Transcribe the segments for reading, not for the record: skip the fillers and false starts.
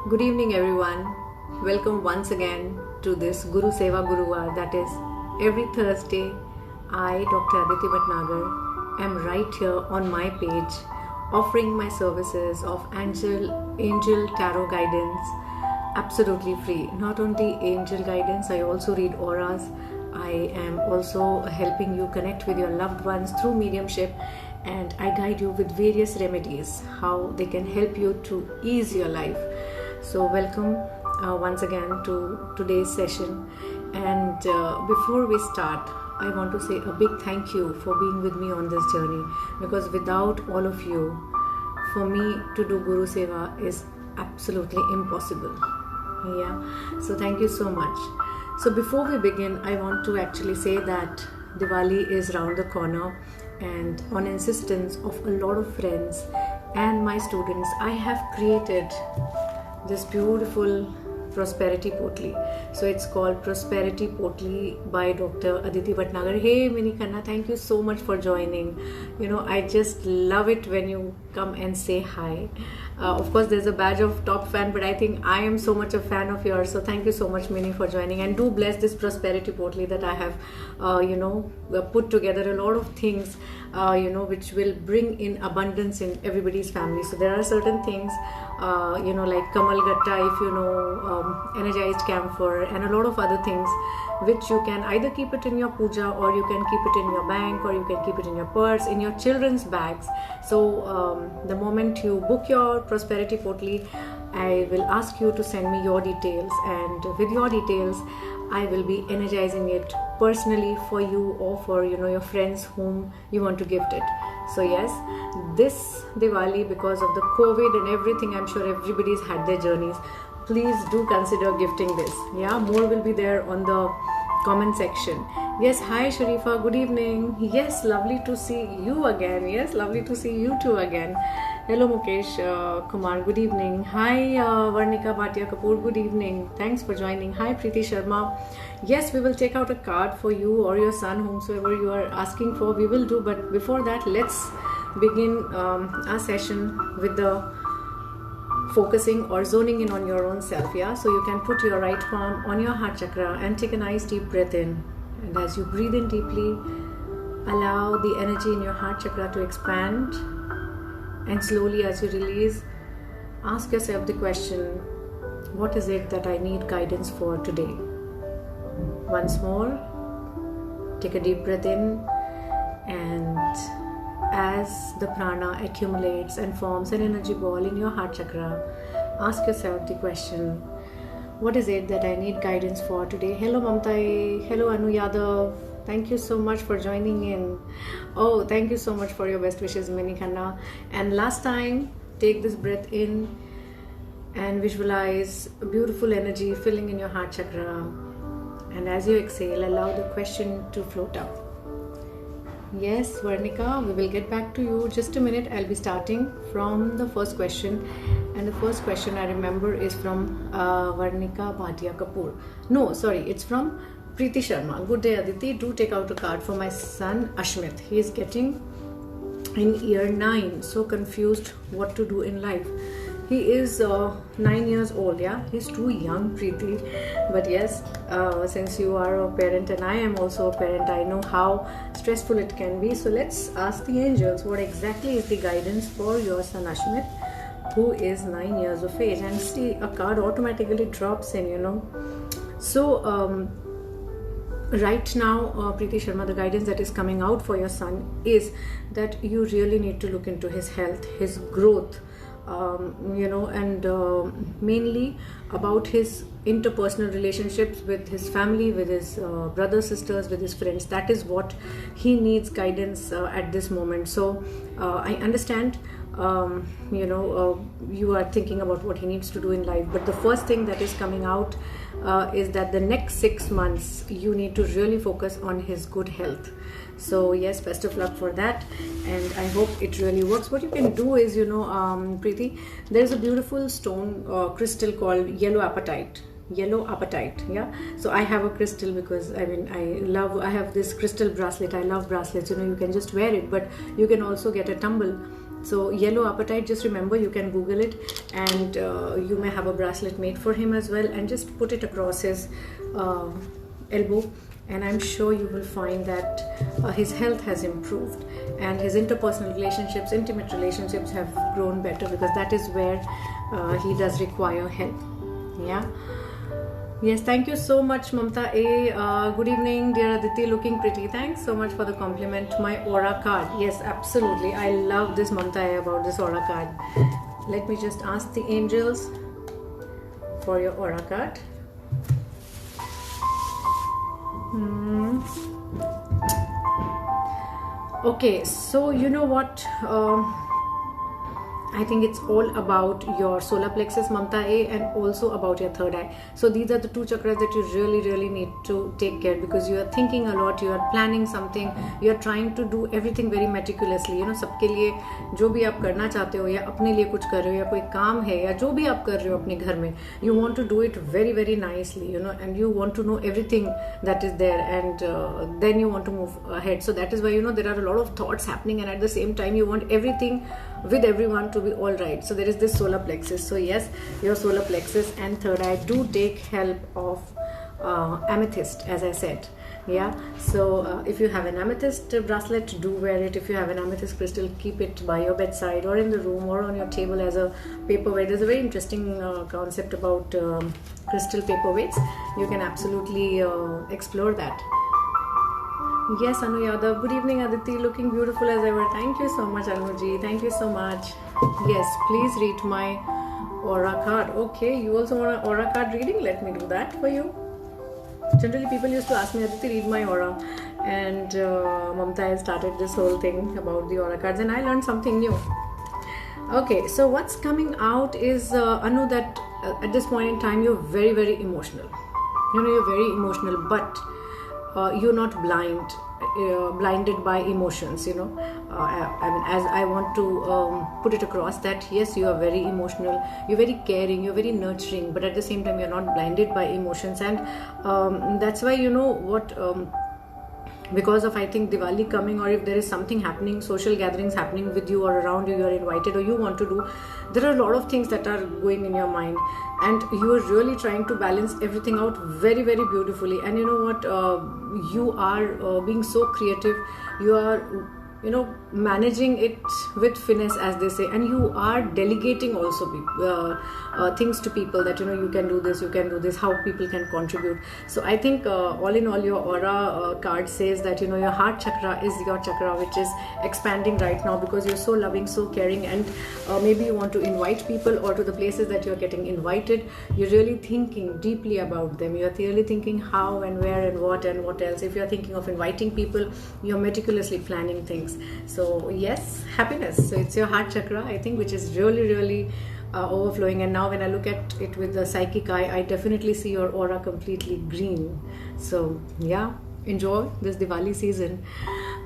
Good evening, everyone. Welcome once again to this Guru Seva Guruvar. That is, every Thursday, I, Dr. Aditi Bhatnagar, am right here on my page offering my services of angel tarot guidance absolutely free. Not only angel guidance, I also read auras. I am also helping you connect with your loved ones through mediumship, and I guide you with various remedies how they can help you to ease your life. So welcome once again to today's session, and before we start, I want to say a big thank you for being with me on this journey, because without all of you, for me to do Guru Seva is absolutely impossible. So thank you so much. So before we begin, I want to actually say that Diwali is round the corner, and on insistence of a lot of friends and my students, I have created this beautiful prosperity potli. So it's called Prosperity Potli by Dr. Aditi Bhatnagar. Hey Mini Khanna, thank you so much for joining. I just love it when you come and say hi. Of course, there's a badge of top fan, but I think I am so much a fan of yours. So thank you so much, Mini, for joining. And do bless this Prosperity Potli that I have, put together a lot of things, which will bring in abundance in everybody's family. So there are certain things, like Kamal Gatta, if you know, energized camphor, and a lot of other things, which you can either keep it in your puja, or you can keep it in your bank, or you can keep it in your purse, in your children's bags. So the moment you book your Prosperity Potli, I will ask you to send me your details, and with your details, I will be energizing it personally for you, or for your friends whom you want to gift it. So yes, this Diwali, because of the COVID and everything, I'm sure everybody's had their journeys. Please do consider gifting this. More will be there on the comment section. Yes, hi Sharifa, good evening. Yes, lovely to see you again. Yes, lovely to see you too again. Hello Mukesh Kumar, good evening. Hi Varnika Bhatia Kapoor, good evening. Thanks for joining. Hi Preeti Sharma. Yes, we will take out a card for you or your son, whomsoever you are asking for. We will do, but before that, let's begin our session with the focusing or zoning in on your own self. So you can put your right palm on your heart chakra and take a nice deep breath in. And as you breathe in deeply, allow the energy in your heart chakra to expand. And slowly, as you release, ask yourself the question, what is it that I need guidance for today? Once more, take a deep breath in, and as the prana accumulates and forms an energy ball in your heart chakra, ask yourself the question, what is it that I need guidance for today? Hello Mamtai, hello Anu Yadav, thank you so much for joining in. Oh, thank you so much for your best wishes, Mini Khanna. And last time, take this breath in and visualize a beautiful energy filling in your heart chakra. And as you exhale, allow the question to float up. Yes, Varnika, we will get back to you. Just a minute, I'll be starting from the first question. And the first question I remember is from Varnika Bhatia Kapoor. No, sorry, it's from Preeti Sharma. Good day, Aditi. Do take out a card for my son, Ashmit. He is getting in year 9. So confused what to do in life. He is 9 years old, He's too young, Preeti. But yes, since you are a parent and I am also a parent, I know how stressful it can be. So let's ask the angels, what exactly is the guidance for your son Ashmit, who is 9 years of age? And see, a card automatically drops in, So, right now, Preeti Sharma, the guidance that is coming out for your son is that you really need to look into his health, his growth, and mainly about his interpersonal relationships with his family, with his brothers, sisters, with his friends. That is what he needs guidance at this moment. So I understand, you are thinking about what he needs to do in life, but the first thing that is coming out is that the next 6 months you need to really focus on his good health. So yes, best of luck for that, and I hope it really works. What you can do is, Preeti, there's a beautiful stone crystal called yellow apatite. So I have a crystal because I have this crystal bracelet. I love bracelets. You can just wear it, but you can also get a tumble So yellow apatite, just remember, you can Google it, and you may have a bracelet made for him as well, and just put it across his elbow, and I'm sure you will find that his health has improved, and his interpersonal relationships, intimate relationships have grown better, because that is where he does require help. Yeah. Yes, thank you so much, Mamta A. Good evening, dear Aditi, looking pretty. Thanks so much for the compliment. My aura card. Yes, absolutely. I love this, Mamta A, about this aura card. Let me just ask the angels for your aura card. Okay, so you know what? I think it's all about your solar plexus, Mamta A, and also about your third eye. So these are the two chakras that you really need to take care, because you are thinking a lot, you are planning something, you are trying to do everything very meticulously. You know, सबके लिए जो भी आप करना चाहते हो, या अपने लिए कुछ कर रहे हो, या कोई काम है, या जो भी आप कर रहे हो अपने घर में, you want to do it very nicely, you know, and you want to know everything that is there, and then you want to move ahead. So that is why, you know, there are a lot of thoughts happening, and at the same time you want everything with everyone to be all right. So there is this solar plexus. So yes, your solar plexus and third eye do take help of amethyst, as I said. Yeah, so if you have an amethyst bracelet, do wear it. If you have an amethyst crystal, keep it by your bedside or in the room or on your table as a paperweight. There's a very interesting concept about crystal paperweights. You can absolutely explore that. Yes, Anu Yadav. Good evening, Aditi. Looking beautiful as ever. Thank you so much, Anuji. Thank you so much. Yes, please read my aura card. Okay, you also want an aura card reading? Let me do that for you. Generally, people used to ask me, Aditi, read my aura. And Mamta has started this whole thing about the aura cards, and I learned something new. Okay, so what's coming out is, Anu, that at this point in time, you're very emotional. You know, you're very emotional, but you're not blinded by emotions, you know. I mean, as I want to put it across, that yes, you are very emotional, you're very caring, you're very nurturing, but at the same time you're not blinded by emotions. And that's why, you know what, because of, I think, Diwali coming, or if there is something happening, social gatherings happening with you or around you, you are invited or you want to do, there are a lot of things that are going in your mind, and you are really trying to balance everything out very beautifully. And you know what, you are being so creative, you are, you know, managing it with finesse, as they say, and you are delegating also things to people, that, you know, you can do this, how people can contribute. So I think all in all, your aura card says that, you know, your heart chakra is your chakra which is expanding right now, because you're so loving, so caring, and maybe you want to invite people, or to the places that you're getting invited, you're really thinking deeply about them. You're really thinking how and where and what else. If you're thinking of inviting people, you're meticulously planning things. So yes, happiness. So it's your heart chakra, I think, which is really overflowing. And now when I look at it with the psychic eye, I definitely see your aura completely green. So yeah, enjoy this Diwali season.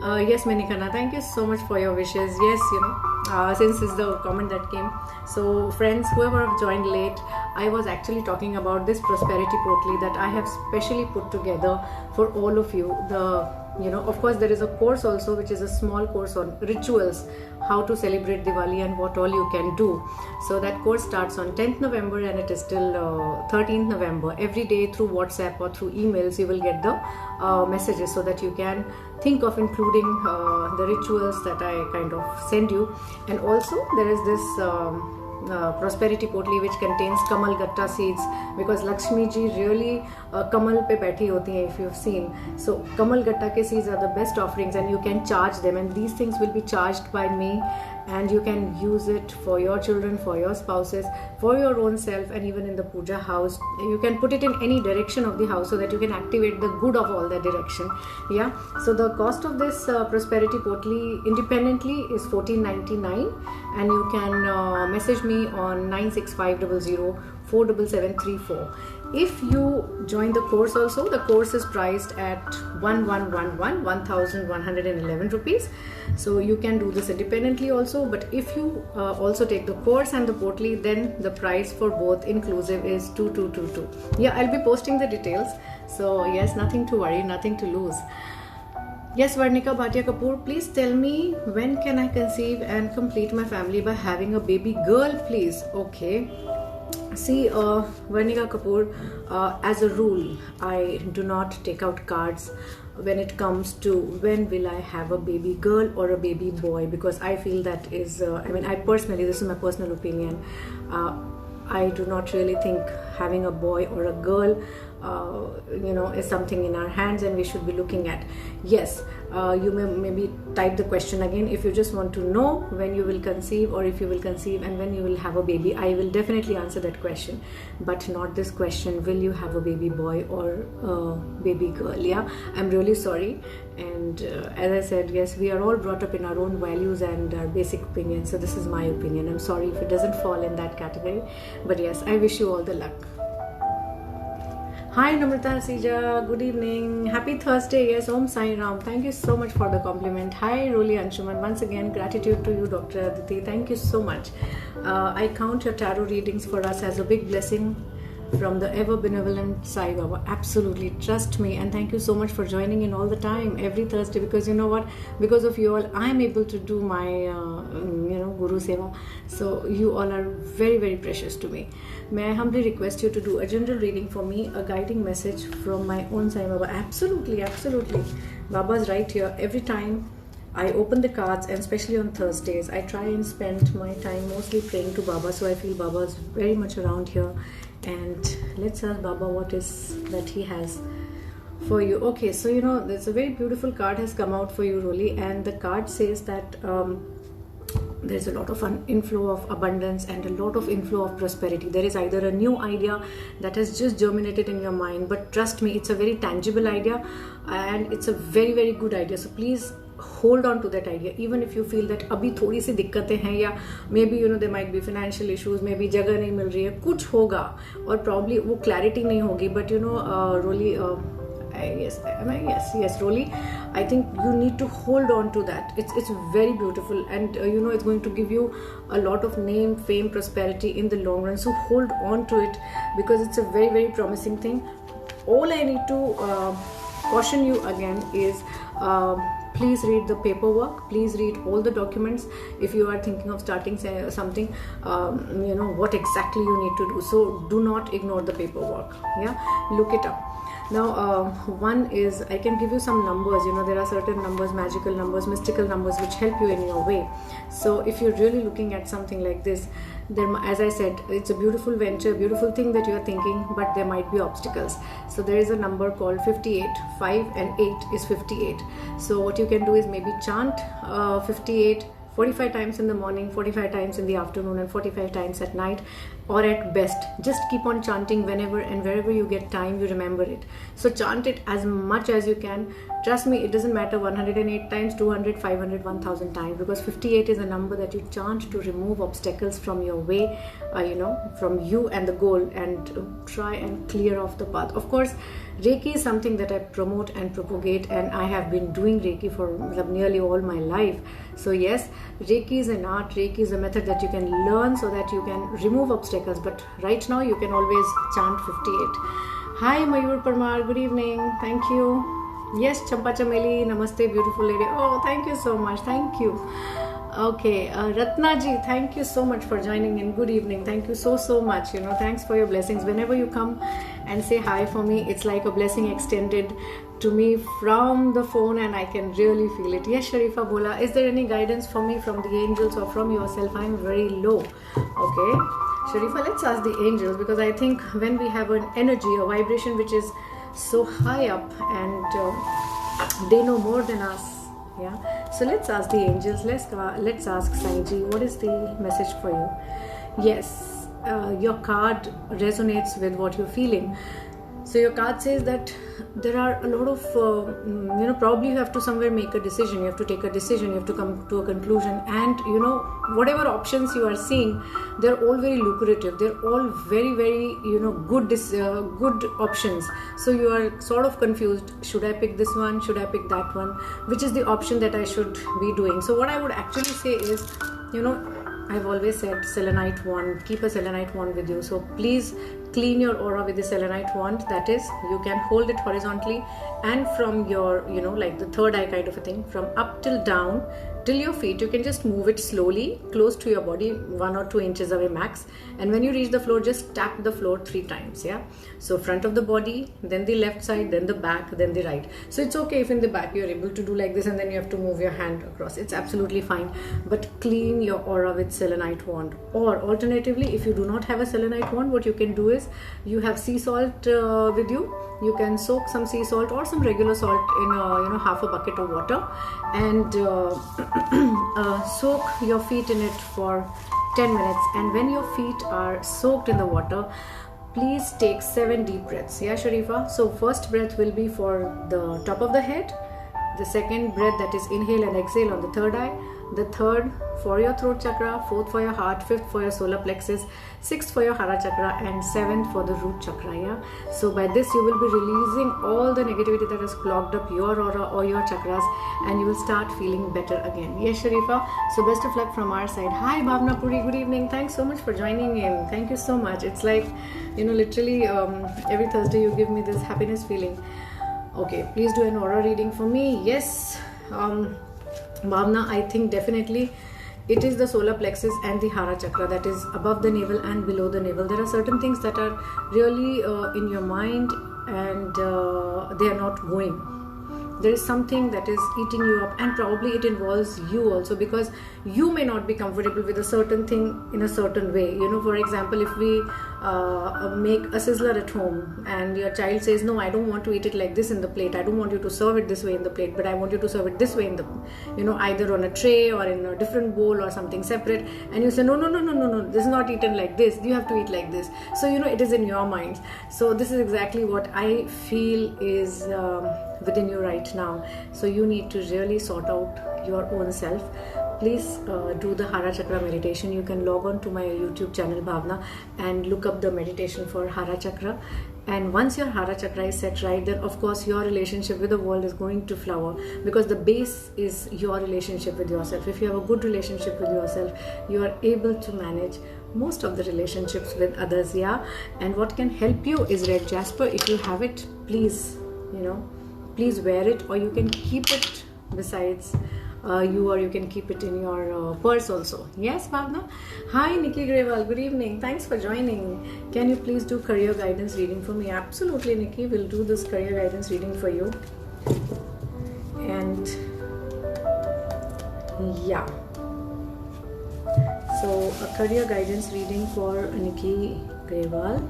Yes, Menikana, thank you so much for your wishes. Yes, you know, since this is the comment that came. So friends, whoever have joined late, I was actually talking about this prosperity portal that I have specially put together for all of you. You know, of course, there is a course also, which is a small course on rituals, how to celebrate Diwali and what all you can do. So that course starts on 10th November and it is till 13th November. Every day through WhatsApp or through emails, you will get the messages, so that you can think of including the rituals that I kind of send you. And also there is this prosperity potli which contains kamal gatta seeds, because Lakshmi ji really kamal pe baithi hoti hai, if you've seen. So kamal gatta ke seeds are the best offerings, and you can charge them, and these things will be charged by me, and you can use it for your children, for your spouses, for your own self, and even in the puja house. You can put it in any direction of the house, so that you can activate the good of all that direction. Yeah, so the cost of this prosperity potli independently is $14.99, and you can message me on 96500 47734. If you join the course also, the course is priced at 1111 rupees. So you can do this independently also, but if you also take the course and the potli, then the price for both inclusive is 2222. Yeah, I'll be posting the details. So yes, nothing to worry, nothing to lose. Yes, Varnika Bhatia Kapoor, please tell me when can I conceive and complete my family by having a baby girl, please. Okay. See, Varnika Kapoor, as a rule, I do not take out cards when it comes to when will I have a baby girl or a baby boy, because I feel that is, I personally, this is my personal opinion, I do not really think having a boy or a girl is something in our hands and we should be looking at. Yes, you may maybe type the question again if you just want to know when you will conceive, or if you will conceive and when you will have a baby. I will definitely answer that question, but not this question, will you have a baby boy or a baby girl? Yeah, I'm really sorry. And as I said, yes, we are all brought up in our own values and our basic opinions, so this is my opinion. I'm sorry if it doesn't fall in that category, but yes, I wish you all the luck. Hi Namrata Sija, good evening, happy Thursday. Yes, Om Sai Ram, thank you so much for the compliment. Hi Roli Anshuman, once again gratitude to you Dr. Aditi, thank you so much. I count your tarot readings for us as a big blessing from the ever benevolent Sai Baba. Absolutely, trust me, and thank you so much for joining in all the time every Thursday, because you know what, because of you all I'm able to do my Guru Seva. So you all are very, very precious to me. May I humbly request you to do a general reading for me, a guiding message from my own Sai Baba? Absolutely, absolutely. Baba's right here. Every time I open the cards, and especially on Thursdays, I try and spend my time mostly praying to Baba, so I feel Baba is very much around here. And let's ask Baba what is that he has for you. Okay, so there's a very beautiful card has come out for you, Roli, and the card says that there's a lot of inflow of abundance and a lot of inflow of prosperity. There is either a new idea that has just germinated in your mind, but trust me, it's a very tangible idea and it's a very, very good idea. So please hold on to that idea, even if you feel that abhi थोड़ी सी दिक्कतें हैं, या maybe there might be financial issues, maybe जगह नहीं मिल रही है, कुछ होगा और probably वो clarity नहीं होगी, but Roli, yes, Roli, I think you need to hold on to that. It's very beautiful, and it's going to give you a lot of name, fame, prosperity in the long run. So hold on to it, because it's a very, very promising thing. All I need to caution you again is please read the paperwork, please read all the documents. If you are thinking of starting something, what exactly you need to do. So do not ignore the paperwork. Yeah, look it up. Now, one is, I can give you some numbers. There are certain numbers, magical numbers, mystical numbers, which help you in your way. So if you're really looking at something like this, there, as I said, it's a beautiful venture, beautiful thing that you're thinking, but there might be obstacles. So there is a number called 58. 5 and 8 is 58. So what you can do is maybe chant 58 45 times in the morning, 45 times in the afternoon, and 45 times at night, or at best just keep on chanting whenever and wherever you get time, you remember it. So chant it as much as you can. Trust me, it doesn't matter 108 times, 200, 500, 1000 times, because 58 is a number that you chant to remove obstacles from your way, from you and the goal, and try and clear off the path. Of course, Reiki is something that I promote and propagate, and I have been doing Reiki for nearly all my life. So yes, Reiki is an art, Reiki is a method that you can learn so that you can remove obstacles, but right now you can always chant 58. Hi Mayur Parmar, good evening, thank you. Yes, Champa Chameli, namaste, beautiful lady. Oh, thank you so much, thank you. Okay, Ratna ji, thank you so much for joining in. Good evening. Thank you so much. Thanks for your blessings. Whenever you come and say hi for me, it's like a blessing extended to me from the phone, and I can really feel it. Yes, Sharifa Bola, is there any guidance for me from the angels or from yourself? I'm very low. Okay, Sharifa, let's ask the angels, because I think when we have an energy, a vibration which is so high up, and they know more than us. Yeah, so let's ask the angels. Let's ask Saiji, what is the message for you? Yes, your card resonates with what you're feeling. So your card says that there are a lot of probably you have to somewhere make a decision, you have to take a decision, you have to come to a conclusion, and whatever options you are seeing, they're all very lucrative, they're all very, very good options. So you are sort of confused, should I pick this one, should I pick that one, which is the option that I should be doing? So what I would actually say is, I've always said selenite wand, keep a selenite wand with you. So please clean your aura with the selenite wand. That is, you can hold it horizontally and from your, like the third eye kind of a thing, from up till down till your feet. You can just move it slowly close to your body, 1 or 2 inches away max, and when you reach the floor, just tap the floor 3 times. Yeah, so front of the body, then the left side, then the back, then the right. So it's okay if in the back you're able to do like this and then you have to move your hand across. It's absolutely fine, but clean your aura with selenite wand. Or alternatively, if you do not have a selenite wand, what you can do is, you have sea salt with you can soak some sea salt or some regular salt in half a bucket of water, and soak your feet in it for 10 minutes. And when your feet are soaked in the water, please take 7 deep breaths. Yeah, Sharifa? So first breath will be for the top of the head, the second breath, that is inhale and exhale on the third eye, the third for your throat chakra, fourth for your heart, fifth for your solar plexus, sixth for your hara chakra, and seventh for the root chakra. Yeah, so by this you will be releasing all the negativity that has clogged up your aura or your chakras, and you will start feeling better again. Yes, Sharifa? So best of luck from our side. Hi Bhavna Puri, good evening. Thanks so much for joining in. Thank you so much. It's like, literally every Thursday you give me this happiness feeling. Okay, please do an aura reading for me. Yes, Bhavna, I think definitely it is the solar plexus and the hara chakra, that is above the navel and below the navel. There are certain things that are really in your mind, and they are not going. There is something that is eating you up, and probably it involves you also, because you may not be comfortable with a certain thing in a certain way. For example, if we make a sizzler at home and your child says, no, I don't want to eat it like this in the plate, I don't want you to serve it this way in the plate, but I want you to serve it this way in the, either on a tray or in a different bowl or something separate, and you say, no, this is not eaten like this, you have to eat like this. So it is in your minds. So this is exactly what I feel is within you right now. So you need to really sort out your own self. Please do the hara chakra meditation. You can log on to my YouTube channel Bhavna and look up the meditation for hara chakra. And once your hara chakra is set right, then of course your relationship with the world is going to flower, because the base is your relationship with yourself. If you have a good relationship with yourself, you are able to manage most of the relationships with others. Yeah, and what can help you is red jasper. If you have it, please please wear it, or you can keep it besides you, or you can keep it in your purse also. Yes, Bhavna? Hi Nikki Grewal, good evening. Thanks for joining. Can you please do career guidance reading for me? Absolutely, Nikki, we'll do this career guidance reading for you. And yeah, so a career guidance reading for Nikki Grewal.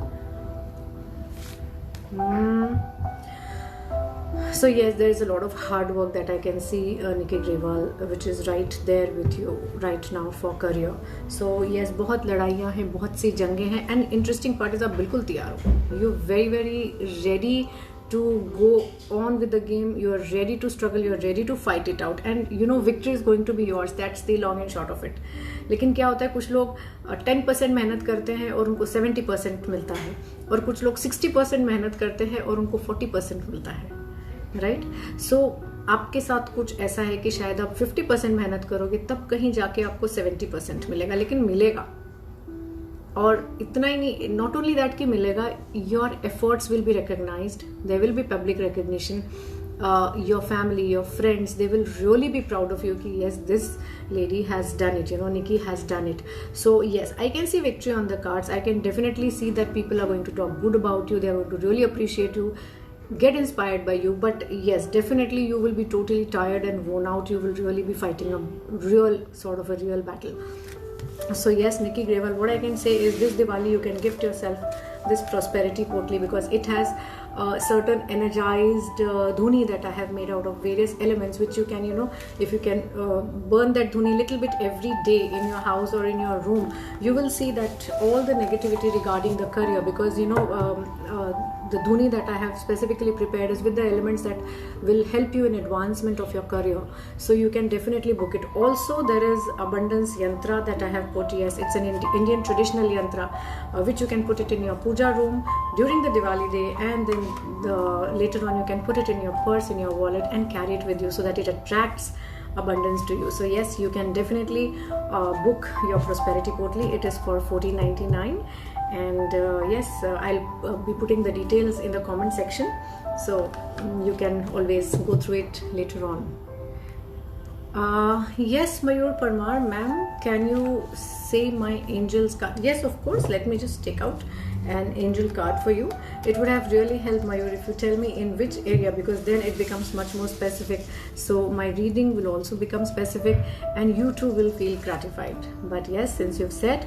So yes, there is a lot of hard work that I can see, Nikki Grewal, which is right there with you right now for career. So yes, बहुत लड़ाइयाँ हैं, बहुत सी जंगें हैं, and interesting part is आप बिल्कुल तैयार हो. You're very very ready to go on with the game. You are ready to struggle. You are ready to fight it out, and victory is going to be yours. That's the long and short of it. लेकिन क्या होता है, कुछ लोग 10% मेहनत करते हैं और उनको 70% मिलता है, और कुछ लोग 60% मेहनत करते हैं और उनको 40% मिलता है. राइट? सो आपके साथ कुछ ऐसा है कि शायद आप 50% मेहनत करोगे, तब कहीं जाके आपको 70% मिलेगा, लेकिन मिलेगा. और इतना ही नहीं, नॉट ओनली दैट कि मिलेगा, your efforts will be recognised, there will be public recognition. Your family, your friends, they will really be proud of you कि yes, this lady has done it, Nikki has done it. So yes, I can see victory on the cards. I can definitely see that people are going to talk good about you. They are going to really appreciate you, get inspired by you. But yes, definitely you will be totally tired and worn out. You will really be fighting a real battle. So yes, Nikki Grewal, what I can say is this Diwali you can gift yourself this prosperity potli, because it has certain energized dhuni that I have made out of various elements, which you can, if you can burn that dhuni little bit every day in your house or in your room, you will see that all the negativity regarding the career, because the dhuni that I have specifically prepared is with the elements that will help you in advancement of your career. So you can definitely book it. Also, there is abundance yantra that I have put. Yes, it's an Indian traditional yantra, which you can put it in your puja room during the Diwali day, and then later on you can put it in your purse, in your wallet, and carry it with you, so that it attracts abundance to you. So yes, you can definitely book your prosperity portal. It is for $14.99, and yes, I'll be putting the details in the comment section, so you can always go through it later on. Yes, Mayur Parmar, ma'am, can you say my angel's card? Yes, of course. Let me just take out an angel card for you. It would have really helped, Mayur, if you tell me in which area, because then it becomes much more specific. So my reading will also become specific, and you too will feel gratified. But yes, since you've said,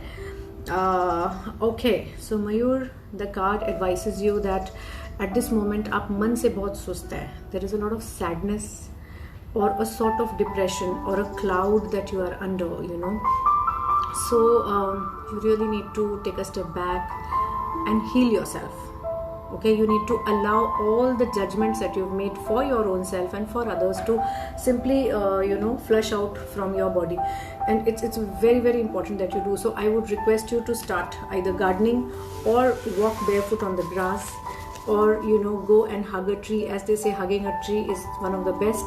okay, so Mayur, the card advises you that at this moment आप मन से बहुत सुस्त है. There is a lot of sadness or a sort of depression or a cloud that you are under, you know. So you really need to take a step back and heal yourself. Okay, you need to allow all the judgments that you've made for your own self and for others to simply flush out from your body. And it's very, very important that you do so. I would request you to start either gardening or walk barefoot on the grass, or go and hug a tree. As they say, hugging a tree is one of the best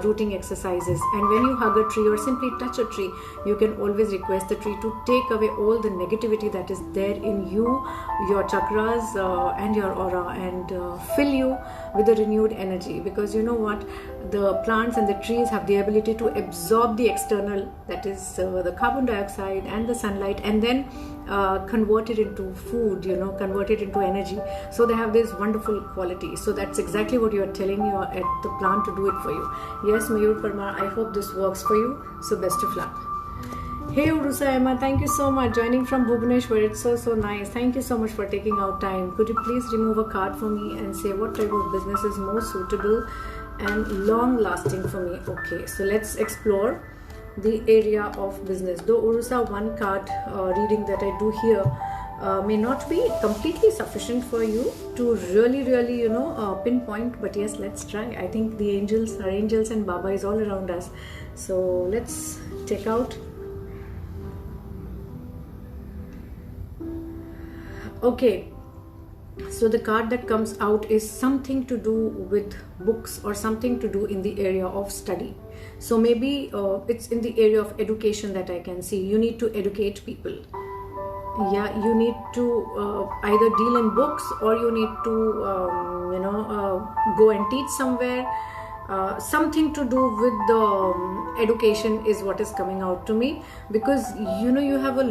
rooting exercises. And when you hug a tree or simply touch a tree, you can always request the tree to take away all the negativity that is there in you, your chakras and your aura, and fill you with a renewed energy. Because you know what, the plants and the trees have the ability to absorb the external, that is the carbon dioxide and the sunlight, and then convert it into food, convert it into energy. So they have this wonderful quality. So that's exactly what you are telling the plant to do it for you. Yes, Mayur Parmar, I hope this works for you. So best of luck. Hey Urusa Emma, thank you so much. Joining from Bhubaneswar, it's so nice. Thank you so much for taking out time. Could you please remove a card for me and say what type of business is more suitable and long lasting for me? Okay, so let's explore the area of business. Though Urusa, one card reading that I do here may not be completely sufficient for you to really pinpoint, but yes, let's try. I think the our angels and Baba is all around us. So let's take out. Okay, so the card that comes out is something to do with books or something to do in the area of study. So maybe it's in the area of education that I can see. You need to educate people. Yeah, you need to either deal in books, or you need to go and teach somewhere. Something to do with the education is what is coming out to me, because you have a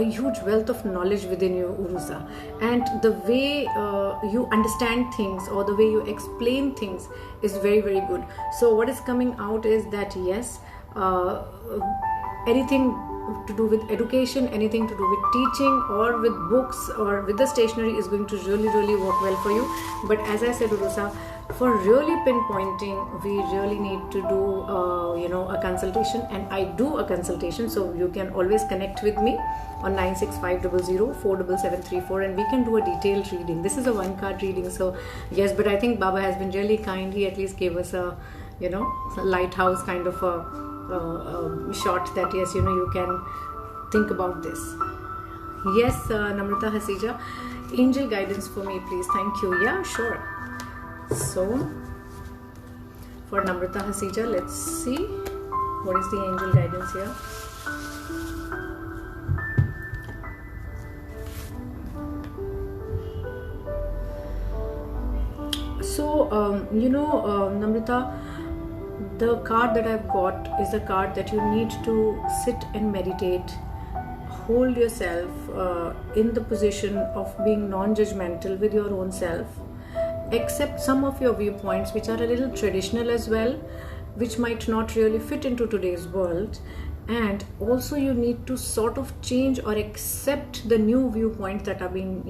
huge wealth of knowledge within you, Urusa, and the way you understand things or the way you explain things is very, very good. So what is coming out is that yes, anything to do with education, anything to do with teaching or with books or with the stationery is going to really, really work well for you. But as I said, Urusa, for really pinpointing, we really need to do a consultation, and I do a consultation. So you can always connect with me on 96500 and we can do a detailed reading. This is a one card reading, so yes, but I think Baba has been really kind. He at least gave us a lighthouse kind of a shot that yes, you can think about this. Yes, Namrata Hasija, angel guidance for me, please. Thank you. Yeah, sure. So for Namrata Hasija, let's see what is the angel guidance here. So Namrata, the card that I've got is a card that you need to sit and meditate. Hold yourself in the position of being non-judgmental with your own self. Accept some of your viewpoints which are a little traditional as well, which might not really fit into today's world. And also you need to sort of change or accept the new viewpoints that are being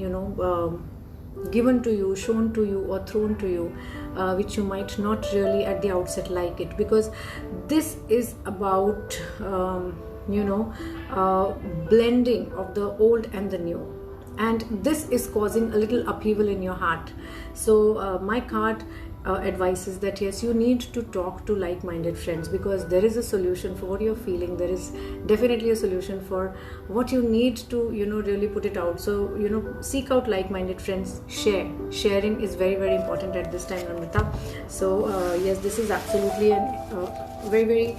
given to you, shown to you, or thrown to you, which you might not really at the outset like it, because this is about blending of the old and the new, and this is causing a little upheaval in your heart. So my card advice is that yes, you need to talk to like-minded friends, because there is a solution for what you're feeling. There is definitely a solution for what you need to, really put it out. So, seek out like-minded friends. Sharing is very, very important at this time, Namrata. So yes, this is absolutely very, very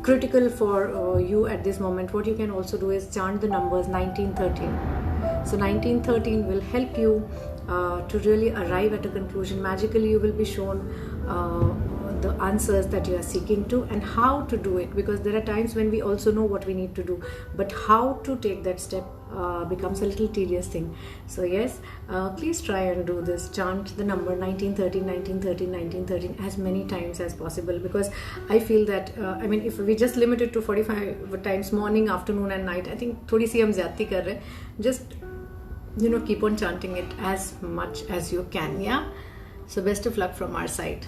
critical for you at this moment. What you can also do is chant the numbers 1913. So 1913 will help you to really arrive at a conclusion. Magically you will be shown the answers that you are seeking to, and how to do it, because there are times when we also know what we need to do, but how to take that step becomes a little tedious thing. So yes, please try and do this. Chant the number 1913, 1913, 1913 as many times as possible, because I feel that if we just limit it to 45 times, morning, afternoon and night, I think थोड़ी सी हम ज़्यादती कर रहे हैं. Just keep on chanting it as much as you can. Yeah, so best of luck from our side.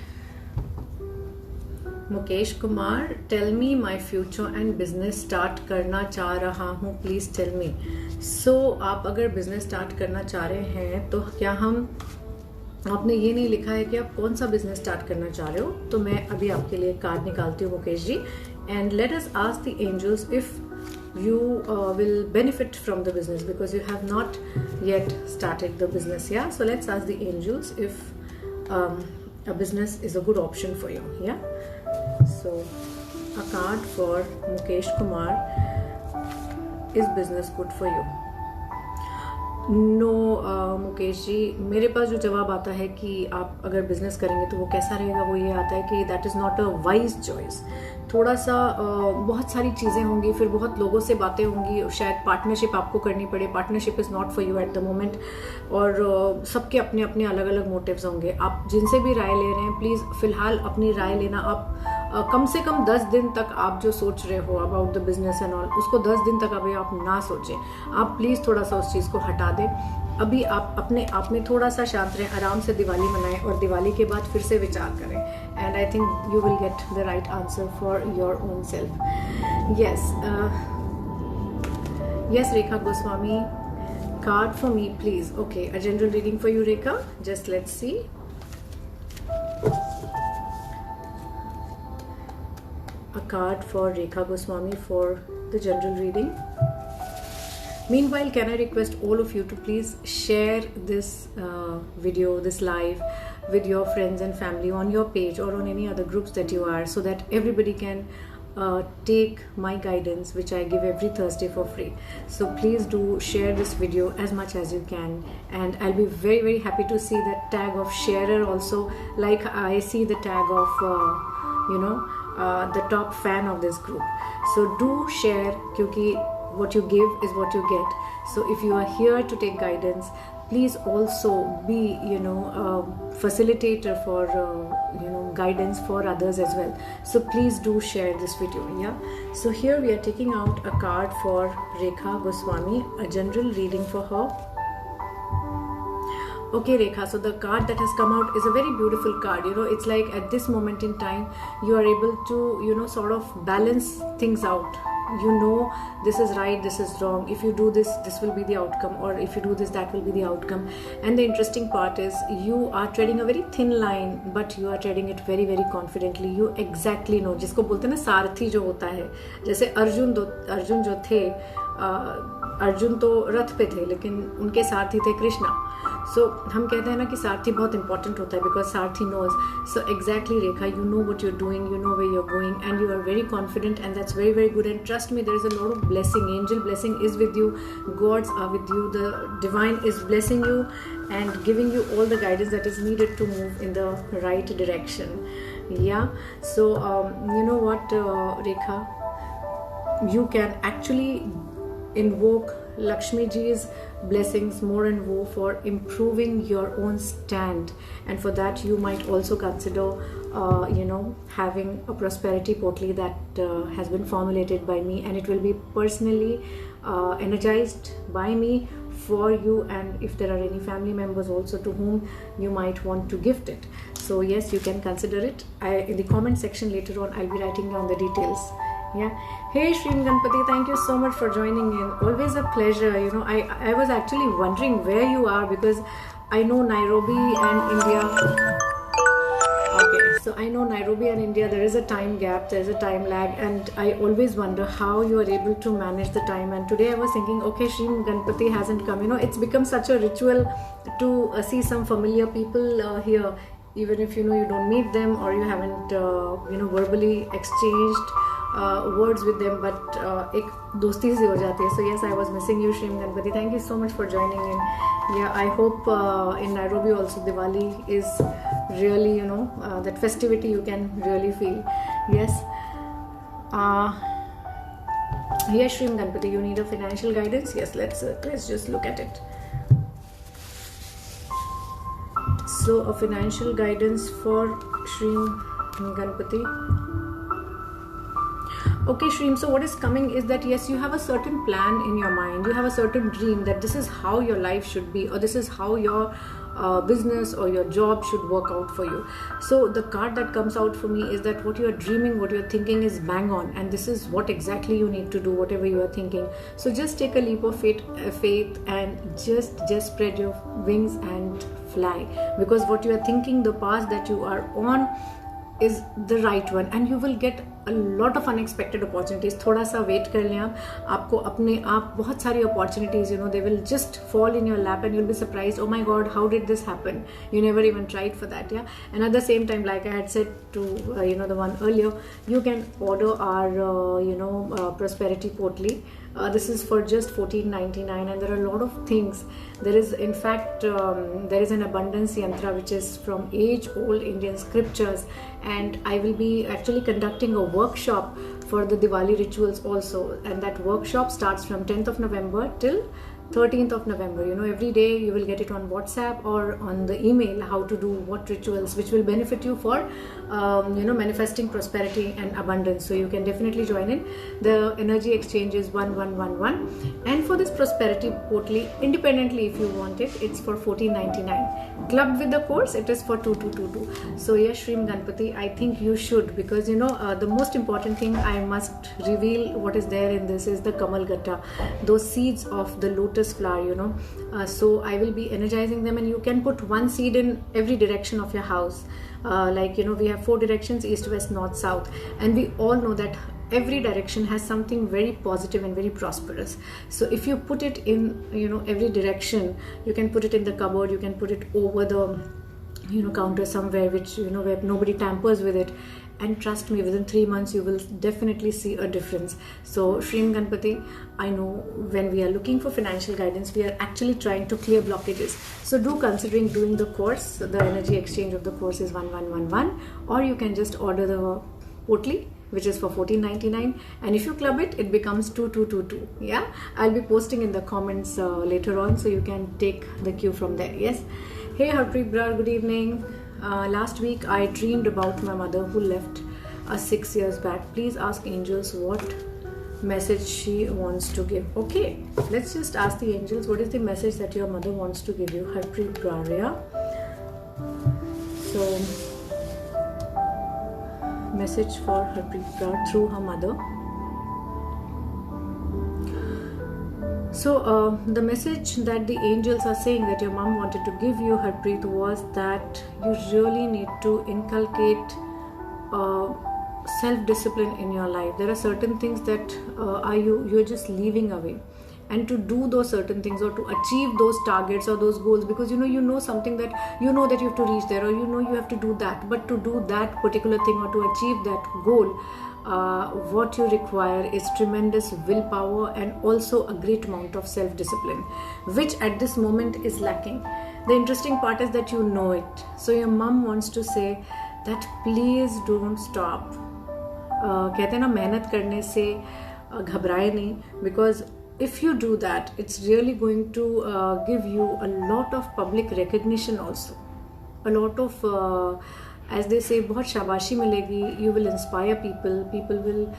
Mukesh Kumar, tell me my future and business start करना चाह रहा हूँ, please tell me. So आप अगर business start करना चाह रहे हैं तो क्या आपने ये नहीं लिखा है कि आप कौन सा बिजनेस स्टार्ट करना चाह रहे हो, तो मैं अभी आपके लिए कार्ड निकालती हूँ Mukesh ji, and let us ask the angels if you will benefit from the business, because you have not yet started the business. Yeah, so let's ask the angels if a business is a good option for you. Yeah, so a card for Mukesh Kumar, is business good for you? No Mukesh ji, मेरे पास जो जवाब आता है कि आप अगर business करेंगे तो वो कैसा रहेगा, वो ये आता है कि that is not a wise choice. थोड़ा सा बहुत सारी चीज़ें होंगी, फिर बहुत लोगों से बातें होंगी, शायद पार्टनरशिप आपको करनी पड़े. Partnership is not for you at the moment, और सबके अपने अपने अलग अलग मोटिव्स होंगे. आप जिनसे भी राय ले रहे हैं, प्लीज़ फ़िलहाल अपनी राय लेना. आप कम से कम 10 दिन तक आप जो सोच रहे हो about the business and all, उसको 10 दिन तक अभी आप ना सोचें. आप प्लीज़ थोड़ा सा उस चीज़ को हटा दें. अभी आप अपने आप में थोड़ा सा शांत रहें, आराम से दिवाली मनाएं, और दिवाली के बाद फिर से विचार करें. And I think you will get the right answer for your own self. Yes Rekha Goswami, card for me please. Okay, a general reading for you Rekha. Just let's see. A card for Rekha Goswami for the general reading. Meanwhile, can I request all of you to please share this video, this live, with your friends and family on your page or on any other groups that you are, so that everybody can take my guidance, which I give every Thursday for free. So please do share this video as much as you can, and I'll be very, very happy to see that tag of sharer also, like I see the tag of the top fan of this group. So do share, क्योंकि what you give is what you get. So if you are here to take guidance, please also be a facilitator for guidance for others as well. So please do share this video. Yeah, so here we are taking out a card for Rekha Goswami, a general reading for her. Okay Rekha, so the card that has come out is a very beautiful card. It's like at this moment in time you are able to sort of balance things out. This is right, this is wrong. If you do this, this will be the outcome, or if you do this, that will be the outcome. And the interesting part is you are treading a very thin line, but you are treading it very, very confidently. You exactly know, जिसको बोलते हैं ना सारथी जो होता है, जैसे अर्जुन जो थे, अर्जुन तो रथ पे थे लेकिन उनके सारथी थे कृष्णा. सो हम कहते हैं ना कि सारथी बहुत इंपॉर्टेंट होता है, because Sarathi knows. So exactly Rekha, you know what you are doing, you know where you are going, and you are very confident, and that's very, very good. And trust me, there is a lot of blessing. Angel blessing is with you, gods are with you, the divine is blessing you and giving you all the guidance that is needed to move in the right direction. Yeah, so you know what, Rekha, you can actually invoke Lakshmi Ji's blessings more and more for improving your own stand, and for that you might also consider having a prosperity potli that has been formulated by me, and it will be personally energized by me for you, and if there are any family members also to whom you might want to gift it. So yes, you can consider it. In the comment section later on I'll be writing down the details. Yeah. Hey Shrim Ganpati, thank you so much for joining in. Always a pleasure. I was actually wondering where you are, because I know Nairobi and India. So I know Nairobi and India, there is a time gap, there is a time lag, and I always wonder how you are able to manage the time. And today I was thinking, okay, Shri Ganpati hasn't come. You know, it's become such a ritual to see some familiar people here, even if you know you don't meet them or you haven't verbally exchanged words with them, but ek dosti si ho jati hai. So yes, I was missing you, Shri Ganpati. Thank you so much for joining in. Yeah, I hope in Nairobi also Diwali is really, that festivity you can really feel. Yes. Yes, Shri Ganpati, you need a financial guidance. Yes, let's just look at it. So a financial guidance for Shri Ganpati. Okay, Shreem, so what is coming is that yes, you have a certain plan in your mind, you have a certain dream that this is how your life should be, or this is how your business or your job should work out for you. So the card that comes out for me is that what you are dreaming, what you are thinking is bang on, and this is what exactly you need to do, whatever you are thinking. So just take a leap of faith and just spread your wings and fly, because what you are thinking, the path that you are on is the right one, and you will get a lot of unexpected opportunities. थोड़ा सा wait कर लें आपको अपने आप बहुत सारी opportunities, they will just fall in your lap and you'll be surprised, oh my god, how did this happen? You never even tried for that. Yeah. And at the same time, like I had said to the one earlier, you can order our prosperity portly. This is for just $14.99, and there are a lot of things. There is, in fact, there is an abundance yantra which is from age-old Indian scriptures, and I will be actually conducting a workshop for the Diwali rituals also, and that workshop starts from 10th of November till 13th of November. Every day you will get it on WhatsApp or on the email, how to do what rituals which will benefit you for manifesting prosperity and abundance. So you can definitely join in. The energy exchange is 1111, and for this prosperity portly independently, if you want it, it's for $14.99. Clubbed with the course, it is for $2222. So yes, Shri Ganpati, I think you should, because the most important thing I must reveal what is there in this is the Kamal Gatta, those seeds of the lotus flower. So I will be energizing them, and you can put one seed in every direction of your house. We have 4 directions: east, west, north, south, and we all know that every direction has something very positive and very prosperous. So if you put it in every direction, you can put it in the cupboard, you can put it over the counter somewhere, which where nobody tampers with it, and trust me, within 3 months you will definitely see a difference. So Shri Ganpati, I know when we are looking for financial guidance, we are actually trying to clear blockages. So do considering doing the course. The energy exchange of the course is 1111, or you can just order the portly, which is for $14.99, and if you club it, it becomes $2222. Yeah, I'll be posting in the comments later on, so you can take the cue from there. Yes. Hey Harpreet Brar, good evening. Last week I dreamed about my mother who left us 6 years back. Please ask angels what message she wants to give. Okay, let's just ask the angels, what is the message that your mother wants to give you? Harpreet Brar. So message for Harpreet Brar through her mother. So the message that the angels are saying that your mom wanted to give you, Harpreet, was that you really need to inculcate self-discipline in your life. There are certain things that you're just leaving away, and to do those certain things or to achieve those targets or those goals, because you know something that you have to reach there, or you have to do that, but to do that particular thing or to achieve that goal, what you require is tremendous willpower and also a great amount of self-discipline, which at this moment is lacking. The interesting part is that you know it. So your mom wants to say that please don't stop. कहते हैं ना, मेहनत करने से घबराए नहीं, because if you do that, it's really going to give you a lot of public recognition also, a lot of as they say, बहुत शाबाशी मिलेगी. You will inspire people will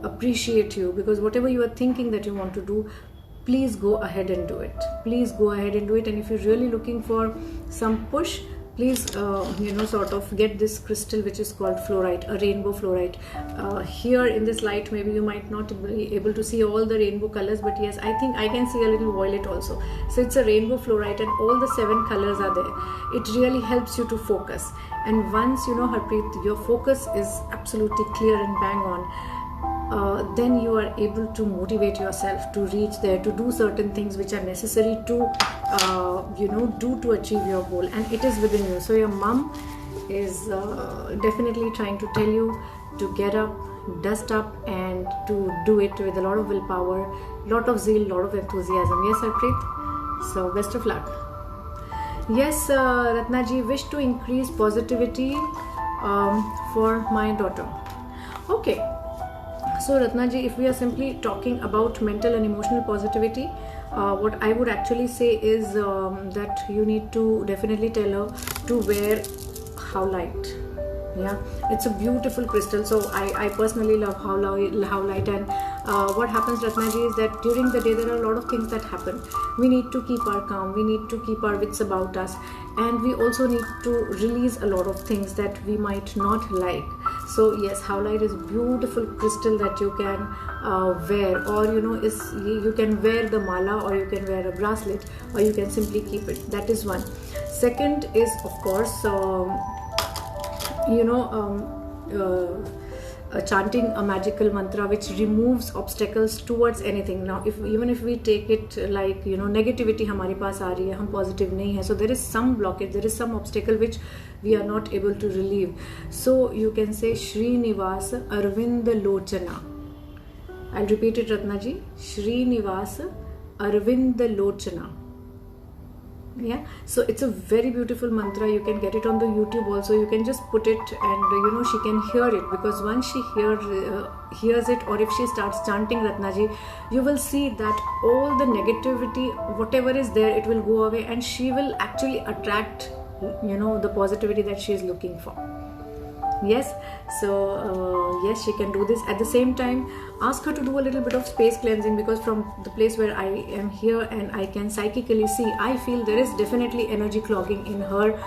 appreciate you, because whatever you are thinking that you want to do, please go ahead and do it. And if you're really looking for some push, please sort of get this crystal which is called fluorite, a rainbow fluorite. Here in this light maybe you might not be able to see all the rainbow colors, but yes, I think I can see a little violet also. So it's a rainbow fluorite and all the 7 colors are there. It really helps you to focus, and once Harpreet, your focus is absolutely clear and bang on, then you are able to motivate yourself to reach there, to do certain things which are necessary to do to achieve your goal, and it is within you. So your mom is definitely trying to tell you to get up, dust up, and to do it with a lot of willpower, lot of zeal, lot of enthusiasm. Yes, Harpreet? So best of luck. Yes, Ratnaji, wish to increase positivity for my daughter. Okay, so Ratnaji, if we are simply talking about mental and emotional positivity, what I would actually say is that you need to definitely tell her to wear howlite. Yeah, it's a beautiful crystal. So I personally love howlite. And what happens, Ratnaji, is that during the day there are a lot of things that happen. We need to keep our calm, we need to keep our wits about us, and we also need to release a lot of things that we might not like. So yes, howlite is beautiful crystal that you can wear, or you can wear the mala, or you can wear a bracelet, or you can simply keep it. That is one. Second is, of course, chanting a magical mantra which removes obstacles towards anything. Now even if we take it like negativity हमारे पास आ रही है, हम positive नहीं है, so there is some blockage, there is some obstacle which we are not able to relieve. So you can say Srinivas Arvind Lochana. I'll repeat it, Ratnaji. Srinivas Arvind Lochana. Yeah, so it's a very beautiful mantra. You can get it on the YouTube also. You can just put it, and she can hear it, because once she hears it, or if she starts chanting, Ratnaji, you will see that all the negativity, whatever is there, it will go away, and she will actually attract the positivity that she is looking for. Yes, so yes, she can do this. At the same time, ask her to do a little bit of space cleansing, because from the place where I am here and I can psychically see, I feel there is definitely energy clogging in her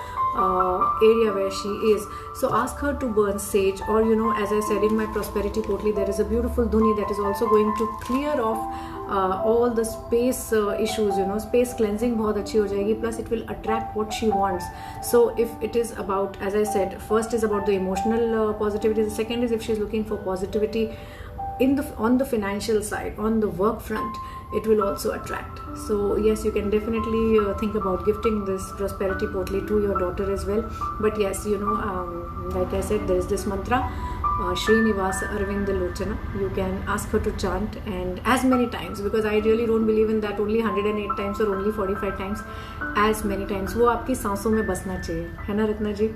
area where she is. So ask her to burn sage, or as I said in my prosperity potli, there is a beautiful dhuni that is also going to clear off all the space issues. Space cleansing बहुत अच्छी हो जाएगी, plus it will attract what she wants. So if it is about, as I said, first is about the emotional positivity, the second is if she's looking for positivity on the financial side, on the work front, it will also attract. So yes, you can definitely think about gifting this prosperity potli to your daughter as well. But yes, like I said, there is this mantra, Srinivas Arvind Lochana. You can ask her to chant, and as many times, because I really don't believe in that only 108 times or only 45 times, as many times. वो आपकी सांसों में बसना चाहिए, है ना रत्ना जी?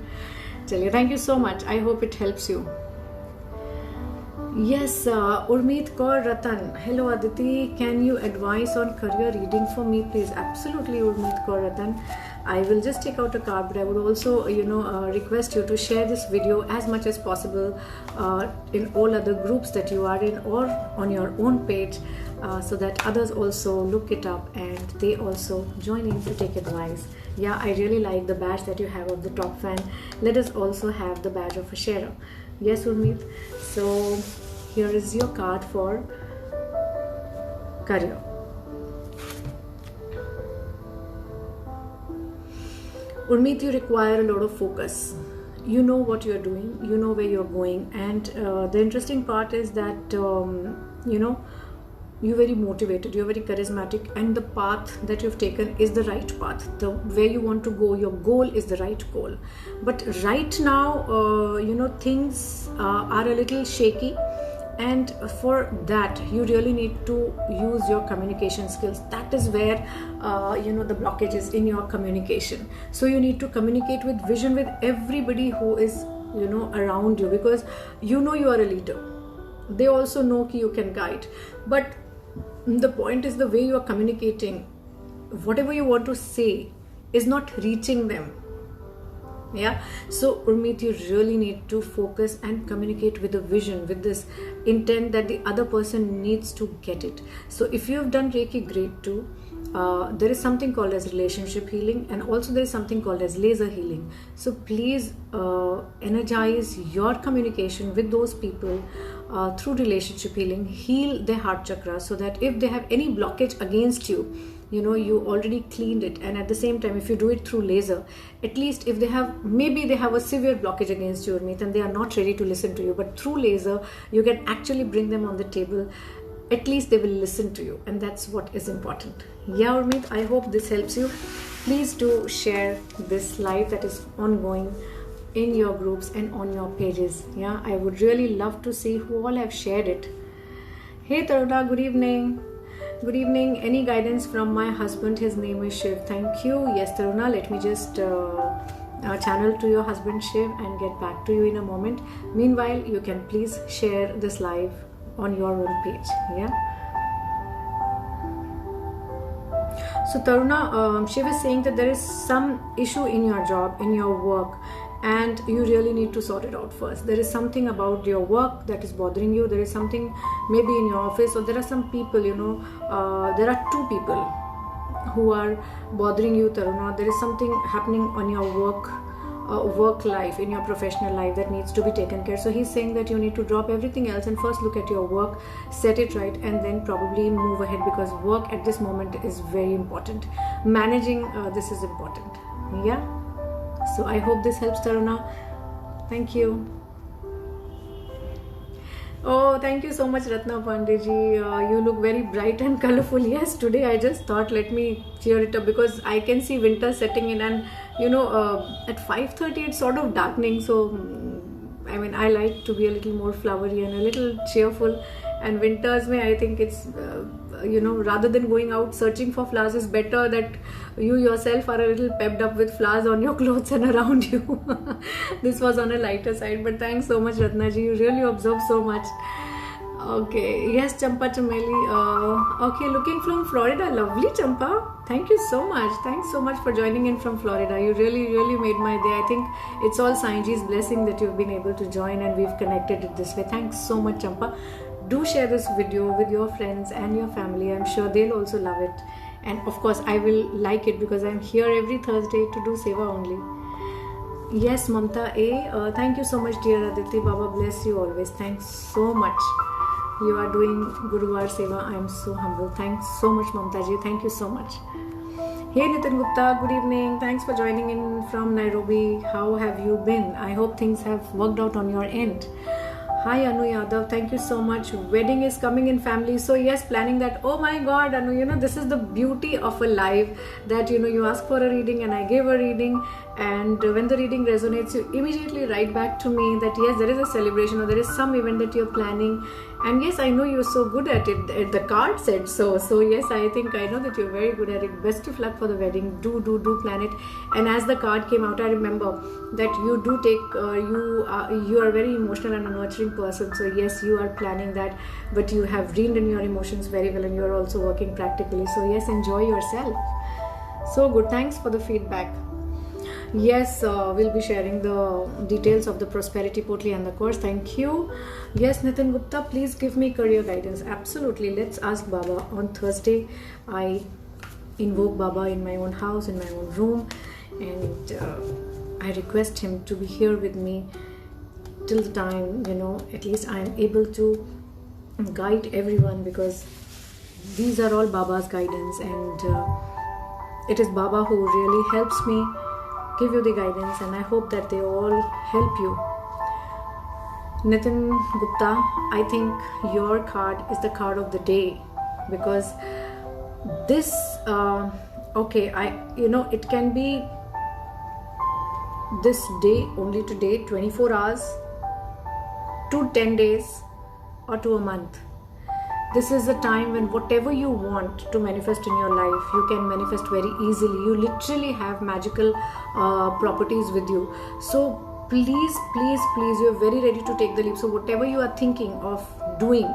चलिए, thank you so much. I hope it helps you. Yes, Urmeet Kaur Ratan. Hello Aditi, can you advise on career reading for me, please? Absolutely, Urmeet Kaur Ratan. I will just take out a card, but I would also, request you to share this video as much as possible in all other groups that you are in, or on your own page, so that others also look it up and they also join in to take advice. Yeah, I really like the badge that you have of the top fan. Let us also have the badge of a sharer. Yes, Urmeet. So here is your card for career. Urmeet, you require a lot of focus. You know what you're doing, you know where you're going, and the interesting part is that you're very motivated, you're very charismatic, and the path that you've taken is the right path. The where you want to go, your goal is the right goal. But right now, things are a little shaky, and for that you really need to use your communication skills. That is where the blockage is in your communication. So you need to communicate with vision with everybody who is around you, because you are a leader. They also know that you can guide, but the point is the way you are communicating, whatever you want to say is not reaching them. Yeah, so Urmeet, you really need to focus and communicate with a vision, with this intent that the other person needs to get it. So if you have done Reiki grade 2, there is something called as relationship healing, and also there is something called as laser healing. So please energize your communication with those people through relationship healing. Heal their heart chakra, so that if they have any blockage against you, you already cleaned it. And at the same time, if you do it through laser, at least if they have, maybe they have a severe blockage against you, Urmit, and they are not ready to listen to you, but through laser you can actually bring them on the table. At least they will listen to you, and that's what is important. Yeah, Urmit, I hope this helps you. Please do share this live that is ongoing in your groups and on your pages. Yeah, I would really love to see who all have shared it. Hey Taruna, good evening. Good evening. Any guidance from my husband? His name is Shiv. Thank you. Yes, Taruna, let me just channel to your husband Shiv and get back to you in a moment. Meanwhile, you can please share this live on your own page. Yeah. So Taruna, Shiv is saying that there is some issue in your job, in your work, and you really need to sort it out first. There is something about your work that is bothering you. There is something maybe in your office, or there are some people, there are two people who are bothering you, Taruna. There is something happening on your work life, in your professional life, that needs to be taken care. So he's saying that you need to drop everything else and first look at your work, set it right, and then probably move ahead, because work at this moment is very important. Managing this is important. Yeah. So I hope this helps, Taruna. Thank you. Oh, thank you so much, Ratna Pandeyji. You look very bright and colorful. Yes, today I just thought, let me cheer it up, because I can see winter setting in, and at 5:30 it's sort of darkening. So I like to be a little more flowery and a little cheerful. And winters I think it's rather than going out searching for flowers, it's better that you yourself are a little pepped up with flowers on your clothes and around you. This was on a lighter side, but thanks so much, Ratna ji. You really observe so much. Okay, yes, Champa Chameli. Okay, looking from Florida. Lovely, Champa. Thank you so much. Thanks so much for joining in from Florida. You really, really made my day. I think it's all Sainji's blessing that you've been able to join and we've connected it this way. Thanks so much, Champa. Do share this video with your friends and your family. I'm sure they'll also love it. And of course, I will like it, because I'm here every Thursday to do Seva only. Yes, Mamta A. Thank you so much, dear Aditi. Baba bless you always. Thanks so much. You are doing Guruvar Seva. I am so humble. Thanks so much, Mamta ji. Thank you so much. Hey Nitin Gupta, good evening. Thanks for joining in from Nairobi. How have you been? I hope things have worked out on your end. Hi Anu Yadav, thank you so much. Wedding is coming in family. So yes, planning that. Oh my God, Anu, this is the beauty of a live, that you ask for a reading and I give a reading, and when the reading resonates, you immediately write back to me that yes, there is a celebration or there is some event that you're planning. And yes, I know you're so good at it. The card said so. So yes, I think I know that you're very good at it. Best of luck for the wedding. Do plan it. And as the card came out, I remember that you do take, you are very emotional and a nurturing person. So yes, you are planning that, but you have reined in your emotions very well, and you are also working practically. So yes, enjoy yourself. So good. Thanks for the feedback. Yes, we'll be sharing the details of the Prosperity Portal and the course. Thank you. Yes, Nitin Gupta, please give me career guidance. Absolutely. Let's ask Baba. On Thursday, I invoke Baba in my own house, in my own room, and I request him to be here with me till the time, at least I am able to guide everyone, because these are all Baba's guidance, and it is Baba who really helps me give you the guidance, and I hope that they all help you. Nitin Gupta, I think your card is the card of the day, because this it can be this day, only today, 24 hours to 10 days or to a month. This is a time when whatever you want to manifest in your life, you can manifest very easily. You literally have magical properties with you. So please, you're very ready to take the leap. So whatever you are thinking of doing,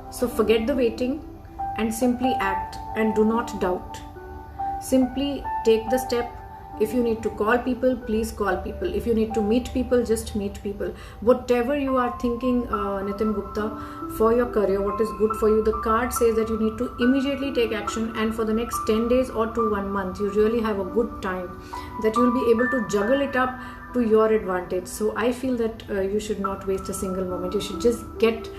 so forget the waiting and simply act, and do not doubt. Simply take the step. If you need to call people, please call people. If you need to meet people, just meet people. Whatever you are thinking, Nitin Gupta, for your career, what is good for you, the card says that you need to immediately take action, and for the next 10 days or to 1 month, you really have a good time that you will be able to juggle it up to your advantage. So I feel that you should not waste a single moment. You should just get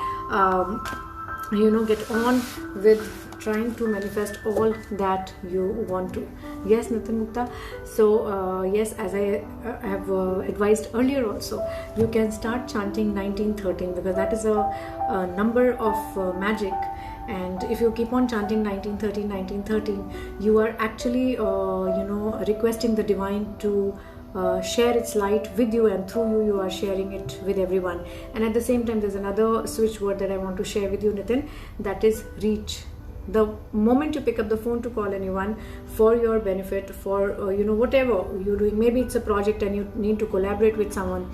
get on with trying to manifest all that you want to. Yes, Nitin Gupta. So yes, as I have advised earlier also, you can start chanting 1913, because that is a number of magic. And if you keep on chanting 1913, 1913, you are actually requesting the divine to share its light with you, and through you, you are sharing it with everyone. And at the same time, there's another switch word that I want to share with you, Nitin, that is reach. The moment you pick up the phone to call anyone for your benefit, for whatever you're doing, maybe it's a project and you need to collaborate with someone,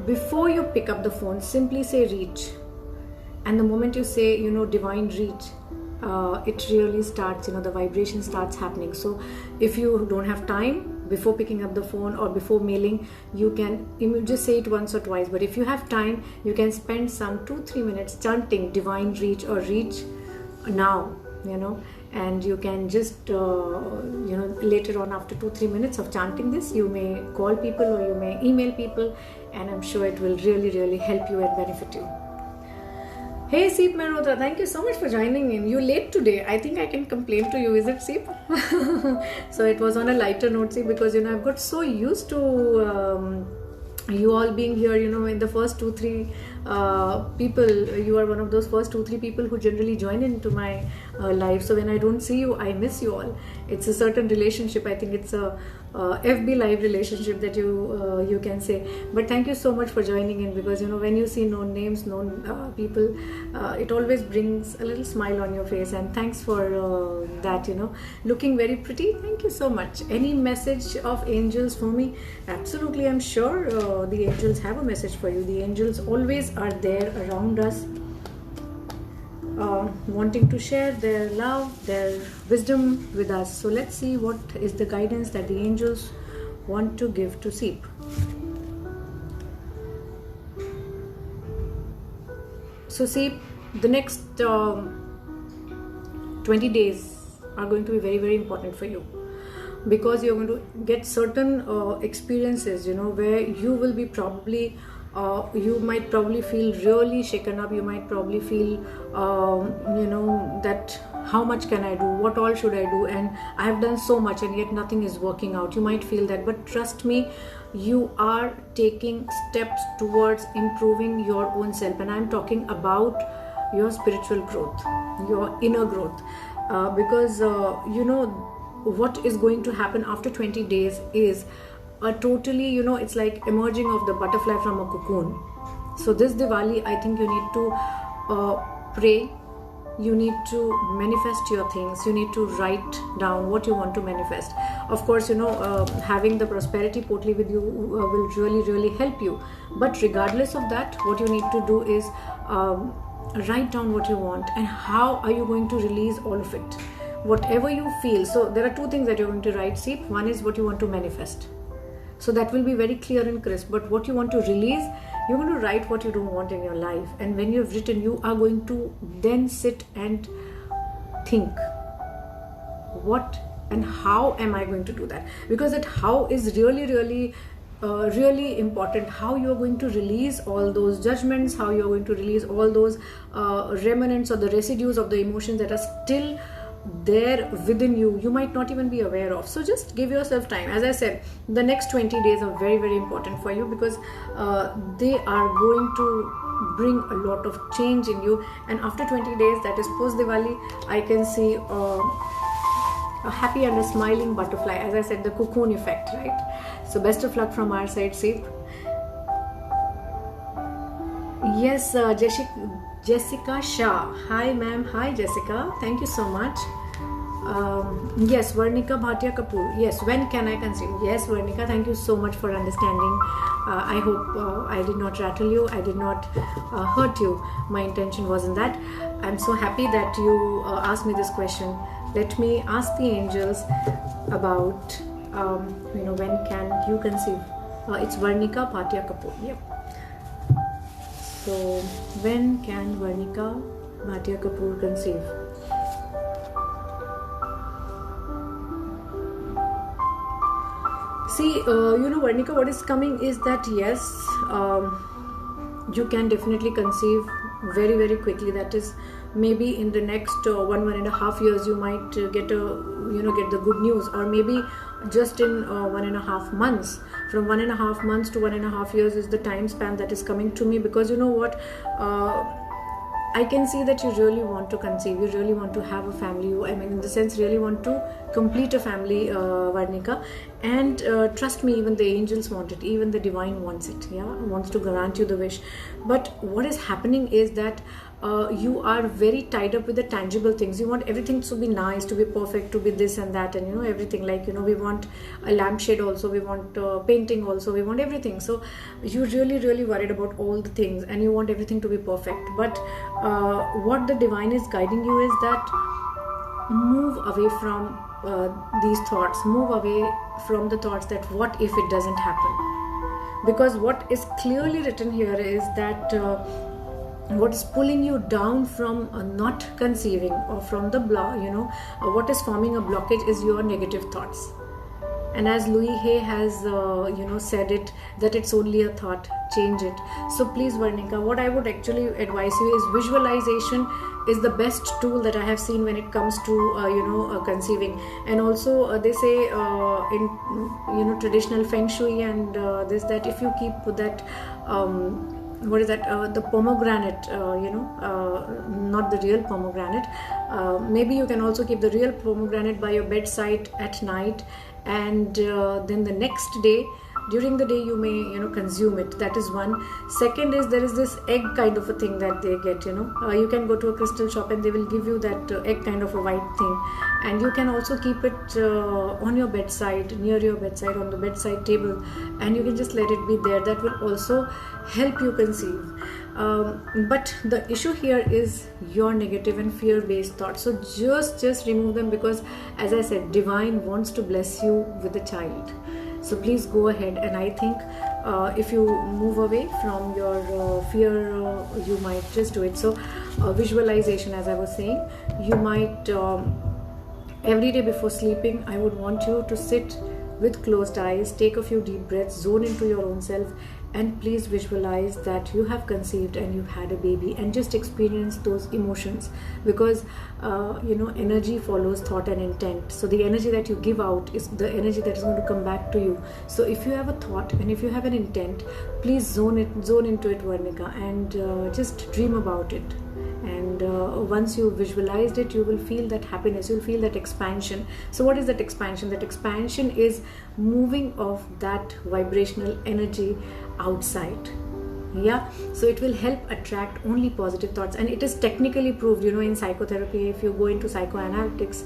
before you pick up the phone, simply say reach. And the moment you say divine reach, it really starts, the vibration starts happening. So if you don't have time before picking up the phone or before mailing, you can just say it once or twice. But if you have time, you can spend some 2-3 minutes chanting divine reach or reach now, and you can just later on, after 2-3 minutes of chanting this, you may call people or you may email people, and I'm sure it will really, really help you and benefit you. Hey Seep Mehrotra, thank you so much for joining in. You're late today. I think I can complain to you, is it, Seep? So it was on a lighter note, Seep, because I've got so used to you all being here, in the first 2-3 people. You are one of those first 2-3 people who generally join into my life. So when I don't see you, I miss you all. It's a certain relationship. I think it's a FB live relationship that you can say. But thank you so much for joining in, because when you see known names, known people, it always brings a little smile on your face. And thanks for that. Looking very pretty. Thank you so much. Any message of angels for me? Absolutely, I'm sure the angels have a message for you. The angels always are there around us, wanting to share their love, their wisdom with us. So let's see what is the guidance that the angels want to give to Seep. So Seep, the next 20 days are going to be very, very important for you, because you're going to get certain experiences, where you will be probably you might probably feel really shaken up. You might probably feel that how much can I do, what all should I do, and I have done so much and yet nothing is working out. You might feel that, but trust me, you are taking steps towards improving your own self. And I'm talking about your spiritual growth, your inner growth, because what is going to happen after 20 days is a totally, it's like emerging of the butterfly from a cocoon. So this Diwali, I think you need to pray, you need to manifest your things, you need to write down what you want to manifest. Of course, having the prosperity portal with you will really, really help you. But regardless of that, what you need to do is write down what you want, and how are you going to release all of it, whatever you feel. So there are two things that you're going to write, Seep. One is what you want to manifest. So that will be very clear and crisp. But what you want to release, you're going to write what you don't want in your life. And when you've written, you are going to then sit and think, what and how am I going to do that? Because that how is really, really really important. How you are going to release all those judgments, how you are going to release all those remnants or the residues of the emotions that are still there within you, you might not even be aware of. So just give yourself time. As I said, the next 20 days are very, very important for you, because they are going to bring a lot of change in you. And after 20 days, that is post Diwali, I can see a happy and a smiling butterfly. As I said, the cocoon effect, right? So best of luck from our side, Seep. Yes, Jessica Shah. Hi ma'am. Hi Jessica. Thank you so much. Yes, Varnika Bhatia Kapoor. Yes, when can I consume? Yes, Varnika, thank you so much for understanding. I hope I did not rattle you. I did not hurt you. My intention wasn't that. I'm so happy that you asked me this question. Let me ask the angels about when can you conceive? It's Varnika Bhatia Kapoor. Yep. So when can Varnika Bhatia Kapoor conceive? See, Varnika, what is coming is that yes, you can definitely conceive very, very quickly. That is, maybe in the next 1.5 years you might get the good news, or maybe just in 1.5 months. From 1.5 months to 1.5 years is the time span that is coming to me, because you know what, I can see that you really want to conceive, you really want to have a family, in the sense really want to complete a family, Varnika, and trust me, even the angels want it, even the divine wants it, wants to grant you the wish. But what is happening is that you are very tied up with the tangible things. You want everything to be nice, to be perfect, to be this and that, and everything, like we want a lampshade also, we want painting also, we want everything. So you're really, really worried about all the things, and you want everything to be perfect. But what the divine is guiding you is that move away from these thoughts, move away from the thoughts that what if it doesn't happen. Because what is clearly written here is that what is pulling you down from not conceiving, or from the what is forming a blockage is your negative thoughts. And as Louis Hay has said it, that it's only a thought, change it. So please, Varnika, what I would actually advise you is visualization is the best tool that I have seen when it comes to conceiving. And also they say in traditional feng shui and that if you keep that the pomegranate, not the real pomegranate, maybe you can also keep the real pomegranate by your bedside at night, and then the next day, during the day, you may consume it. That is one. Second is, there is this egg kind of a thing that they get, you can go to a crystal shop and they will give you that egg kind of a white thing, and you can also keep it on your bedside, near your bedside, on the bedside table, and you can just let it be there. That will also help you conceive. But the issue here is your negative and fear-based thoughts. So just remove them, because as I said, divine wants to bless you with a child. So please go ahead, and I think if you move away from your fear, you might just do it. So visualization, as I was saying, you might every day before sleeping, I would want you to sit with closed eyes, take a few deep breaths, zone into your own self, and please visualize that you have conceived and you've had a baby, and just experience those emotions, because energy follows thought and intent. So the energy that you give out is the energy that is going to come back to you. So if you have a thought and if you have an intent, please zone into it, Varnika, and just dream about it. And once you visualized it, you will feel that happiness, you'll feel that expansion. So what is that expansion? That expansion is moving of that vibrational energy outside. So it will help attract only positive thoughts, and it is technically proved, in psychotherapy. If you go into psychoanalytics,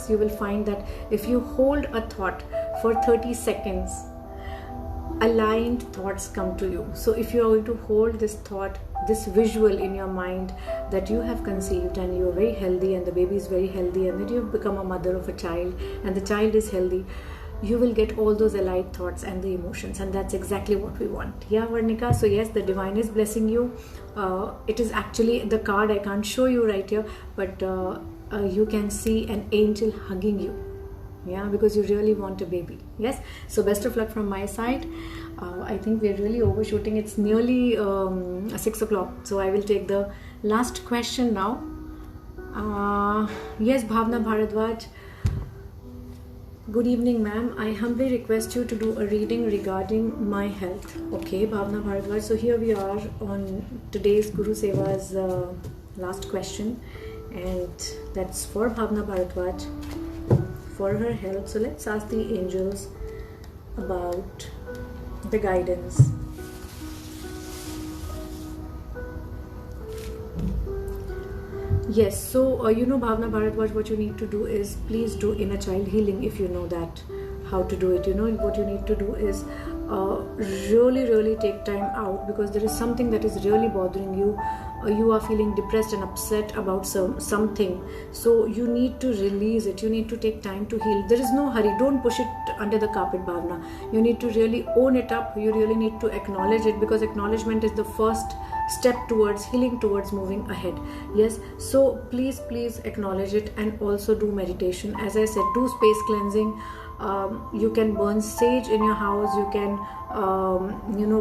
you will find that if you hold a thought for 30 seconds, aligned thoughts come to you. So if you are going to hold this thought, this visual in your mind, that you have conceived and you are very healthy, and the baby is very healthy, and that you have become a mother of a child, and the child is healthy, you will get all those allied thoughts and the emotions, and that's exactly what we want. Varnika. So yes, the divine is blessing you. It is actually the card, I can't show you right here, but you can see an angel hugging you, because you really want a baby. Yes, so best of luck from my side. I think we're really overshooting. It's nearly 6 o'clock, so I will take the last question now. Yes, Bhavna Bharadwaj. Good evening, ma'am. I humbly request you to do a reading regarding my health. Okay, Bhavna Bharadwaj. So here we are on today's Guru Seva's last question, and that's for Bhavna Bharadwaj, for her health. So let's ask the angels about the guidance. Yes, so Bhavna Bharadwaj, what you need to do is, please do inner child healing if you know that how to do it. What you need to do is really take time out, because there is something that is really bothering you you are feeling depressed and upset about something, so you need to release it. You need to take time to heal. There is no hurry. Don't push it under the carpet, Bhavna. You need to really own it up. You really need to acknowledge it, because acknowledgement is the first step towards healing, towards moving ahead. Yes, so please acknowledge it, and also do meditation. As I said, do space cleansing. You can burn sage in your house. You can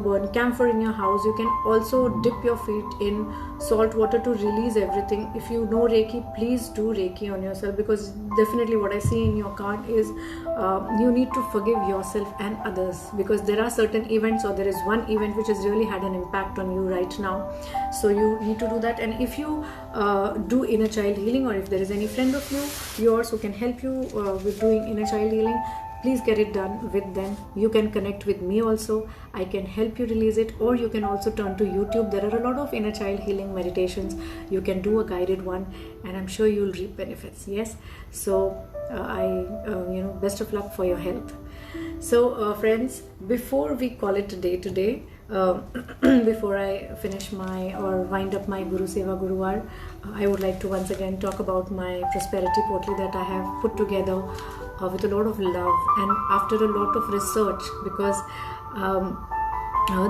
burn camphor in your house. You can also dip your feet in salt water to release everything. If you know Reiki, please do Reiki on yourself, because definitely what I see in your card is you need to forgive yourself and others, because there are certain events, or there is one event which has really had an impact on you right now. So you need to do that. And if you do inner child healing, or if there is any friend of yours who can help you with doing inner child healing, please get it done with them. You can connect with me also. I can help you release it, or you can also turn to YouTube. There are a lot of inner child healing meditations. You can do a guided one, and I'm sure you'll reap benefits. Yes, so best of luck for your health. So friends, before we call it a day today, before I finish wind up my Guru Seva Guruvar, I would like to once again talk about my prosperity portal that I have put together with a lot of love and after a lot of research, because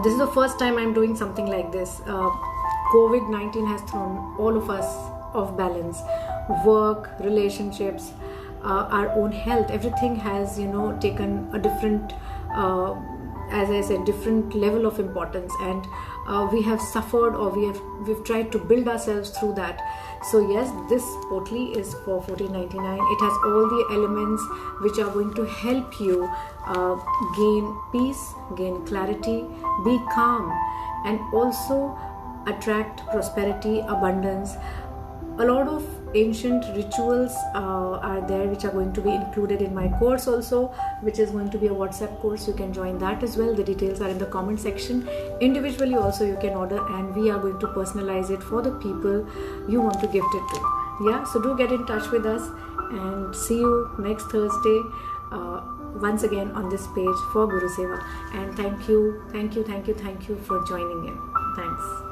this is the first time I'm doing something like this. COVID-19 has thrown all of us off balance. Work, relationships, our own health, everything has taken a different as I said, different level of importance, and we have suffered, or we've tried to build ourselves through that. So yes, this Potli is for $14.99. It has all the elements which are going to help you gain peace, gain clarity, be calm, and also attract prosperity, abundance. A lot of ancient rituals are there, which are going to be included in my course also, which is going to be a WhatsApp course. You can join that as well. The details are in the comment section. Individually also you can order, and we are going to personalize it for the people you want to gift it to. Yeah, so do get in touch with us, and see you next Thursday once again on this page for Guru Seva. And thank you for joining in. Thanks.